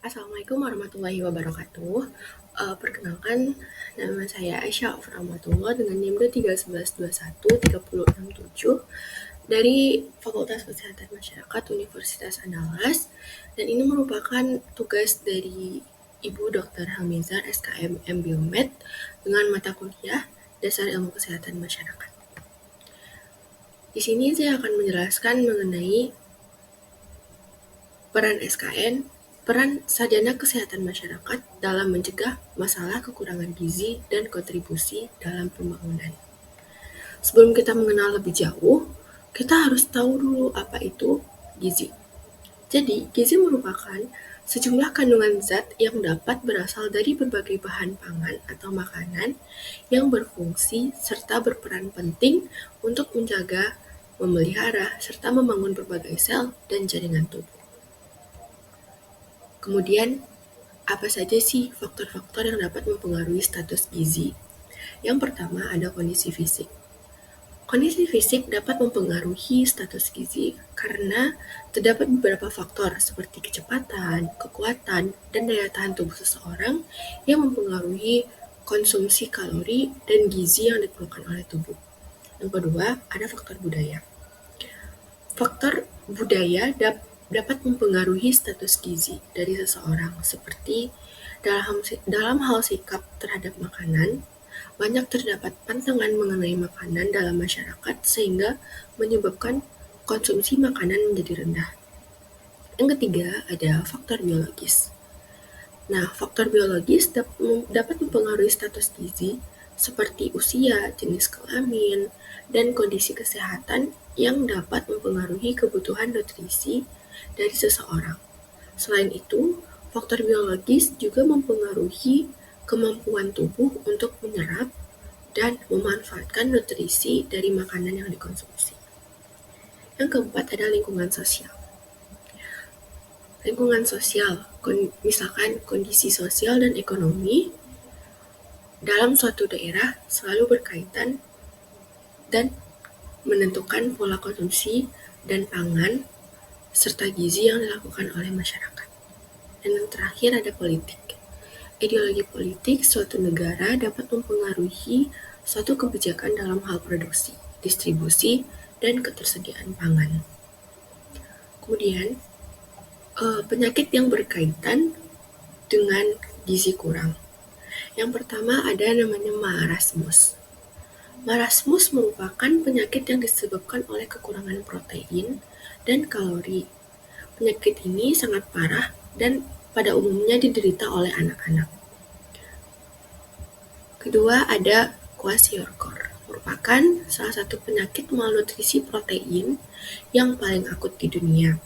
Assalamualaikum warahmatullahi wabarakatuh. Perkenalkan, nama saya Aisyah Rahmatullah dengan NIM 311213067 dari Fakultas Kesehatan Masyarakat Universitas Andalas, dan ini merupakan tugas dari Ibu Dr. Hamizar SKM M Biomed dengan mata kuliah Dasar Ilmu Kesehatan Masyarakat. Di sini saya akan menjelaskan mengenai peran SKN, peran sarjana kesehatan masyarakat dalam mencegah masalah kekurangan gizi dan kontribusi dalam pembangunan. Sebelum kita mengenal lebih jauh, kita harus tahu dulu apa itu gizi. Jadi, gizi merupakan sejumlah kandungan zat yang dapat berasal dari berbagai bahan pangan atau makanan yang berfungsi serta berperan penting untuk menjaga, memelihara, serta membangun berbagai sel dan jaringan tubuh. Kemudian, apa saja sih faktor-faktor yang dapat mempengaruhi status gizi? Yang pertama ada kondisi fisik. Kondisi fisik dapat mempengaruhi status gizi karena terdapat beberapa faktor seperti kecepatan, kekuatan, dan daya tahan tubuh seseorang yang mempengaruhi konsumsi kalori dan gizi yang diperlukan oleh tubuh. Yang kedua, ada faktor budaya. Faktor budaya dapat mempengaruhi status gizi dari seseorang, seperti dalam hal sikap terhadap makanan. Banyak terdapat pantangan mengenai makanan dalam masyarakat sehingga menyebabkan konsumsi makanan menjadi rendah. Yang ketiga, ada faktor biologis. Nah, faktor biologis dapat mempengaruhi status gizi seperti usia, jenis kelamin, dan kondisi kesehatan yang dapat mempengaruhi kebutuhan nutrisi dari seseorang. Selain itu, faktor biologis juga mempengaruhi kemampuan tubuh untuk menyerap dan memanfaatkan nutrisi dari makanan yang dikonsumsi. Yang keempat ada lingkungan sosial. Lingkungan sosial, misalkan kondisi sosial dan ekonomi dalam suatu daerah selalu berkaitan dan menentukan pola konsumsi dan pangan serta gizi yang dilakukan oleh masyarakat. Dan yang terakhir ada politik. Ideologi politik suatu negara dapat mempengaruhi suatu kebijakan dalam hal produksi, distribusi, dan ketersediaan pangan. Kemudian, penyakit yang berkaitan dengan gizi kurang. Yang pertama ada namanya marasmus. Marasmus merupakan penyakit yang disebabkan oleh kekurangan protein dan kalori. Penyakit ini sangat parah dan pada umumnya diderita oleh anak-anak. Kedua ada kwashiorkor, merupakan salah satu penyakit malnutrisi protein yang paling akut di dunia.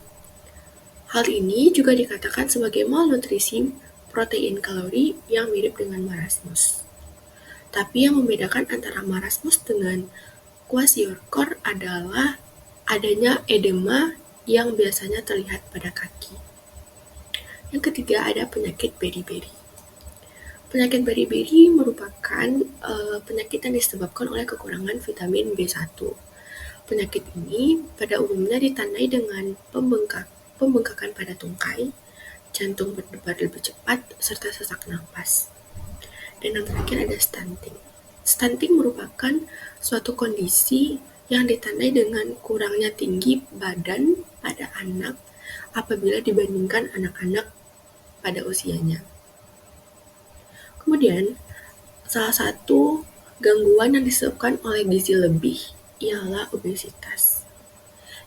Hal ini juga dikatakan sebagai malnutrisi protein kalori yang mirip dengan marasmus. Tapi yang membedakan antara marasmus dengan kwashiorkor adalah adanya edema yang biasanya terlihat pada kaki. Yang ketiga ada penyakit beri-beri. Penyakit beri-beri merupakan penyakit yang disebabkan oleh kekurangan vitamin B1. Penyakit ini pada umumnya ditandai dengan pembengkakan pada tungkai, jantung berdebar lebih cepat, serta sesak napas. Dan yang terakhir ada stunting. Stunting merupakan suatu kondisi yang ditandai dengan kurangnya tinggi badan pada anak apabila dibandingkan anak-anak pada usianya. Kemudian, salah satu gangguan yang disebabkan oleh gizi lebih ialah obesitas,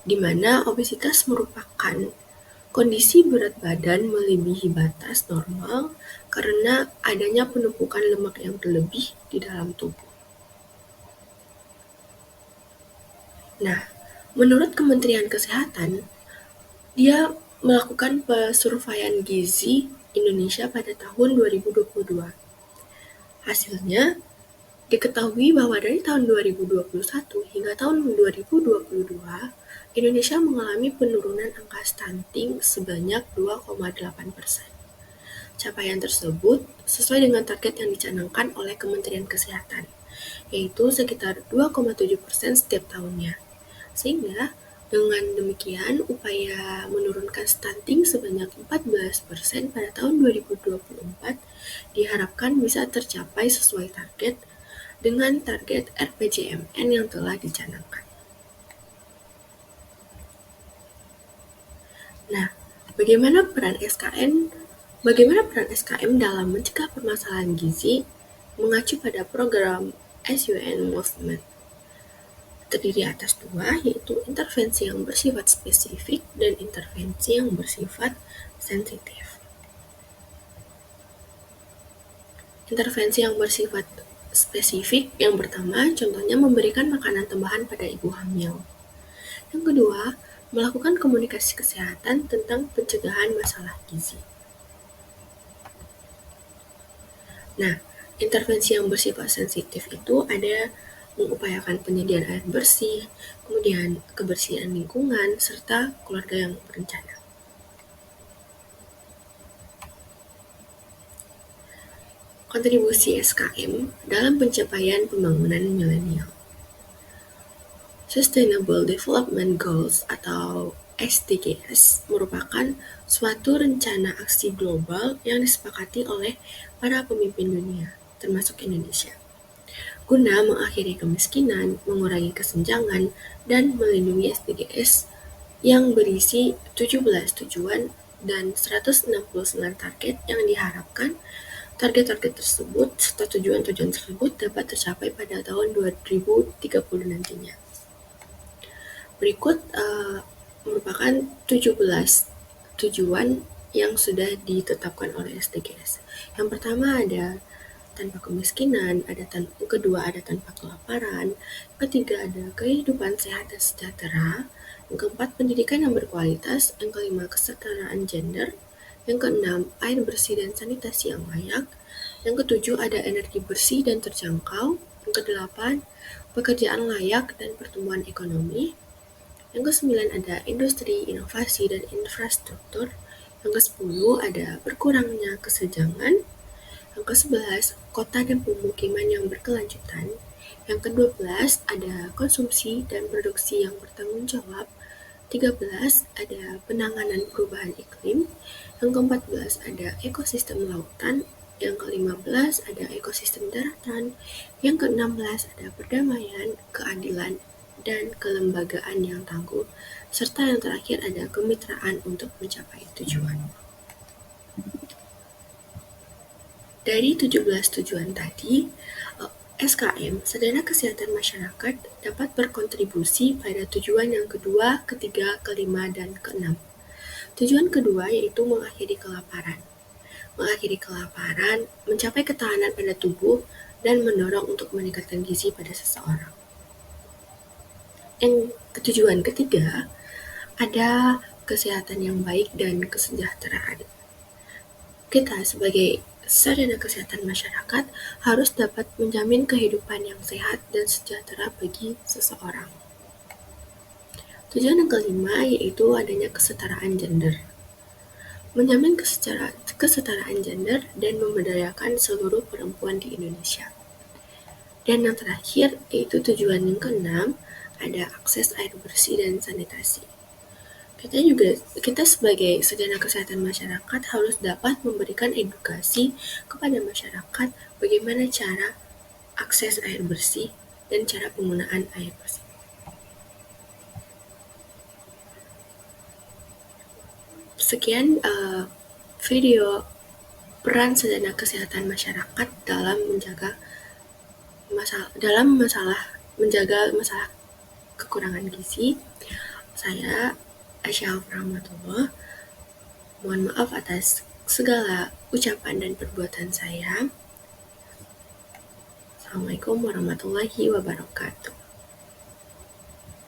di mana obesitas merupakan kondisi berat badan melebihi batas normal karena adanya penumpukan lemak yang berlebih di dalam tubuh. Nah, menurut Kementerian Kesehatan, dia melakukan pesurveian gizi Indonesia pada tahun 2022. Hasilnya, diketahui bahwa dari tahun 2021 hingga tahun 2022, Indonesia mengalami penurunan angka stunting sebanyak 2,8%. Capaian tersebut sesuai dengan target yang dicanangkan oleh Kementerian Kesehatan, yaitu sekitar 2,7% setiap tahunnya. Sehingga Dengan demikian, upaya menurunkan stunting sebanyak 14% pada tahun 2024 diharapkan bisa tercapai sesuai target dengan target RPJMN yang telah dicanangkan. Nah, bagaimana peran SKM dalam mencegah permasalahan gizi mengacu pada program SUN Movement? Terdiri atas dua, yaitu intervensi yang bersifat spesifik dan intervensi yang bersifat sensitif. Intervensi yang bersifat spesifik yang pertama, contohnya memberikan makanan tambahan pada ibu hamil. Yang kedua, melakukan komunikasi kesehatan tentang pencegahan masalah gizi. Nah, intervensi yang bersifat sensitif itu ada mengupayakan penyediaan air bersih, kemudian kebersihan lingkungan, serta keluarga yang berencana. Kontribusi SKM dalam pencapaian pembangunan milenial. Sustainable Development Goals atau SDGs merupakan suatu rencana aksi global yang disepakati oleh para pemimpin dunia, termasuk Indonesia, guna mengakhiri kemiskinan, mengurangi kesenjangan, dan melindungi SDGs yang berisi 17 tujuan dan 169 target yang diharapkan target-target tersebut serta tujuan-tujuan tersebut dapat tercapai pada tahun 2030 nantinya. Berikut merupakan 17 tujuan yang sudah ditetapkan oleh SDGs. Yang pertama ada tanpa kemiskinan, yang kedua ada tanpa kelaparan, yang ketiga ada kehidupan sehat dan sejahtera, yang keempat pendidikan yang berkualitas, yang kelima kesetaraan gender, yang keenam air bersih dan sanitasi yang layak, yang ketujuh ada energi bersih dan terjangkau, yang kedelapan pekerjaan layak dan pertumbuhan ekonomi, yang ke-9 ada industri, inovasi, dan infrastruktur. Yang ke-10 ada berkurangnya kesenjangan. Yang ke-11 kota dan pemukiman yang berkelanjutan. Yang ke-12 ada konsumsi dan produksi yang bertanggung jawab. 13 ada penanganan perubahan iklim. Yang ke-14 ada ekosistem lautan. Yang ke-15 ada ekosistem daratan. Yang ke-16 ada perdamaian, keadilan, dan kelembagaan yang tangguh, serta yang terakhir ada kemitraan untuk mencapai tujuan. Dari 17 tujuan tadi, SKM, Sarjana Kesehatan Masyarakat, dapat berkontribusi pada tujuan yang kedua, ketiga, kelima, dan keenam. Tujuan kedua yaitu mengakhiri kelaparan. Mengakhiri kelaparan, mencapai ketahanan pada tubuh, dan mendorong untuk meningkatkan gizi pada seseorang. Yang tujuan ketiga, ada kesehatan yang baik dan kesejahteraan. Kita sebagai sarjana kesehatan masyarakat harus dapat menjamin kehidupan yang sehat dan sejahtera bagi seseorang. Tujuan yang kelima yaitu adanya kesetaraan gender. Menjamin kesetaraan gender dan memberdayakan seluruh perempuan di Indonesia. Dan yang terakhir yaitu tujuan yang keenam, ada akses air bersih dan sanitasi. Kita sebagai sarjana kesehatan masyarakat harus dapat memberikan edukasi kepada masyarakat bagaimana cara akses air bersih dan cara penggunaan air bersih. Sekian video peran sarjana kesehatan masyarakat dalam menjaga masalah kekurangan gizi. Saya Aisyah Rahmatullah. Mohon maaf atas segala ucapan dan perbuatan saya. Assalamualaikum warahmatullahi wabarakatuh.